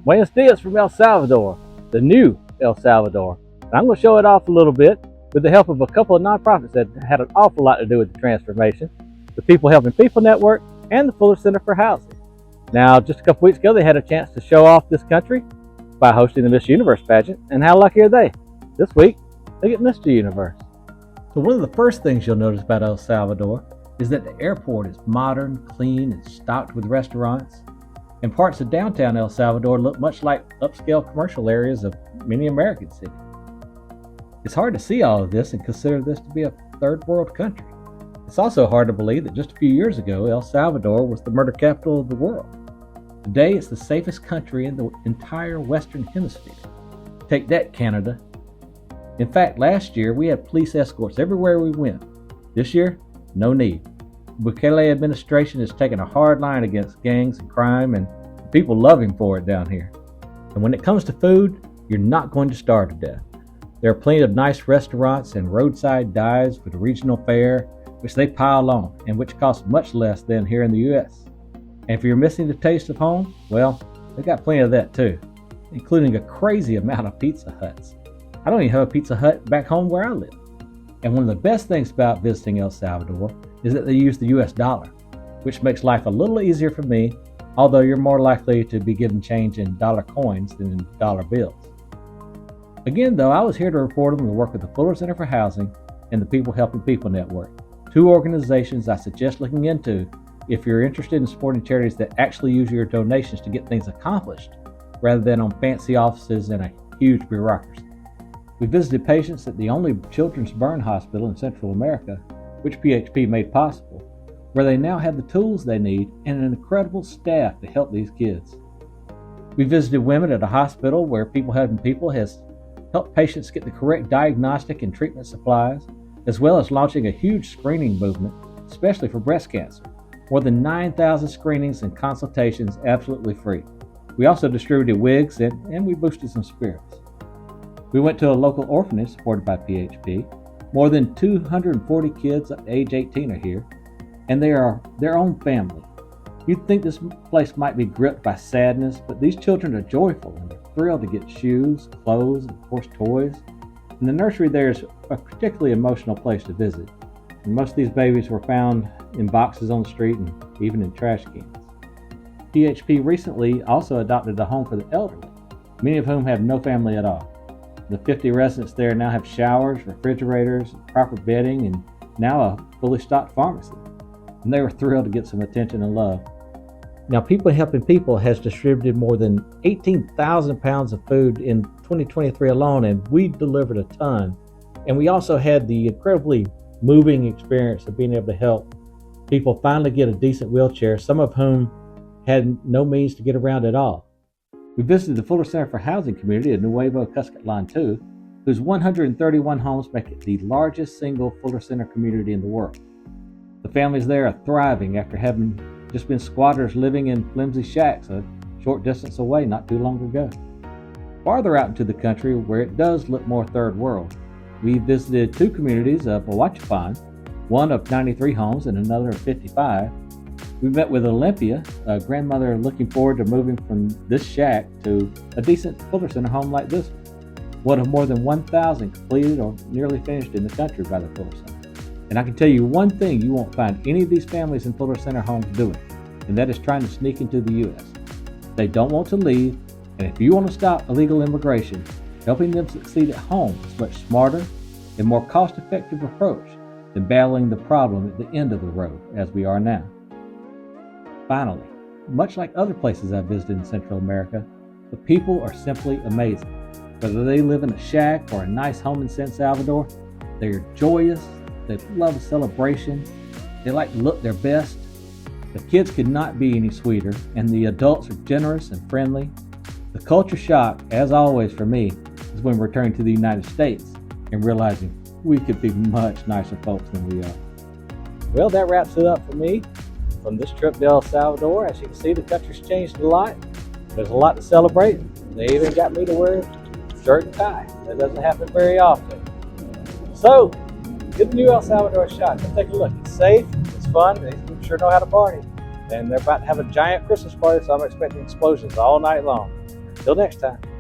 Buenos dias from El Salvador, the new El Salvador. And I'm going to show it off a little bit with the help of a couple of nonprofits that had an awful lot to do with the transformation, the People Helping People Network and the Fuller Center for Housing. Now, just a couple weeks ago, they had a chance to show off this country by hosting the Miss Universe pageant, and how lucky are they? This week, they get Mr. Universe. So one of the first things you'll notice about El Salvador is that the airport is modern, clean, and stocked with restaurants. And parts of downtown El Salvador look much like upscale commercial areas of many American cities. It's hard to see all of this and consider this to be a third world country. It's also hard to believe that just a few years ago, El Salvador was the murder capital of the world. Today, it's the safest country in the entire Western Hemisphere. Take that, Canada. In fact, last year, we had police escorts everywhere we went. This year, no need. The Bukele administration has taken a hard line against gangs and crime, and people love him for it down here. And when it comes to food, you're not going to starve to death. There are plenty of nice restaurants and roadside dives for the regional fare, which they pile on, and which costs much less than here in the U.S. And if you're missing the taste of home, well, they got plenty of that too, including a crazy amount of Pizza Huts. I don't even have a Pizza Hut back home where I live. And one of the best things about visiting El Salvador is that they use the US dollar, which makes life a little easier for me, although you're more likely to be given change in dollar coins than in dollar bills. Again, though, I was here to report on the work of the Fuller Center for Housing and the People Helping People Network, two organizations I suggest looking into if you're interested in supporting charities that actually use your donations to get things accomplished, rather than on fancy offices and a huge bureaucracy. We visited patients at the only children's burn hospital in Central America, which PHP made possible, where they now have the tools they need and an incredible staff to help these kids. We visited women at a hospital where People Helping People has helped patients get the correct diagnostic and treatment supplies, as well as launching a huge screening movement, especially for breast cancer. More than 9,000 screenings and consultations absolutely free. We also distributed wigs and we boosted some spirits. We went to a local orphanage supported by PHP. More than 240 kids up to age 18 are here, and they are their own family. You'd think this place might be gripped by sadness, but these children are joyful and they're thrilled to get shoes, clothes, and of course toys. And the nursery there is a particularly emotional place to visit. And most of these babies were found in boxes on the street and even in trash cans. PHP recently also adopted a home for the elderly, many of whom have no family at all. The 50 residents there now have showers, refrigerators, proper bedding, and now a fully stocked pharmacy. And they were thrilled to get some attention and love. Now, People Helping People has distributed more than 18,000 pounds of food in 2023 alone, and we delivered a ton. And we also had the incredibly moving experience of being able to help people finally get a decent wheelchair, some of whom had no means to get around at all. We visited the Fuller Center for Housing community at Nuevo Cuscatlán 2, whose 131 homes make it the largest single Fuller Center community in the world. The families there are thriving after having just been squatters living in flimsy shacks a short distance away not too long ago. Farther out into the country, where it does look more third world, we visited two communities of Huachapan, one of 93 homes and another of 55. We met with Olympia, a grandmother looking forward to moving from this shack to a decent Fuller Center home like this one of more than 1,000 completed or nearly finished in the country by the Fuller Center. And I can tell you one thing you won't find any of these families in Fuller Center homes doing, and that is trying to sneak into the U.S. They don't want to leave, and if you want to stop illegal immigration, helping them succeed at home is much smarter and more cost-effective approach than battling the problem at the end of the road, as we are now. Finally, much like other places I've visited in Central America, the people are simply amazing. Whether they live in a shack or a nice home in San Salvador, they are joyous, they love a celebration, they like to look their best. The kids could not be any sweeter, and the adults are generous and friendly. The culture shock, as always for me, is when returning to the United States and realizing we could be much nicer folks than we are. Well, that wraps it up for me from this trip to El Salvador. As you can see, the country's changed a lot. There's a lot to celebrate. They even got me to wear a shirt and tie. That doesn't happen very often. So, give the new El Salvador a shot. Come take a look. It's safe, it's fun, they sure know how to party. And they're about to have a giant Christmas party, so I'm expecting explosions all night long. Till next time.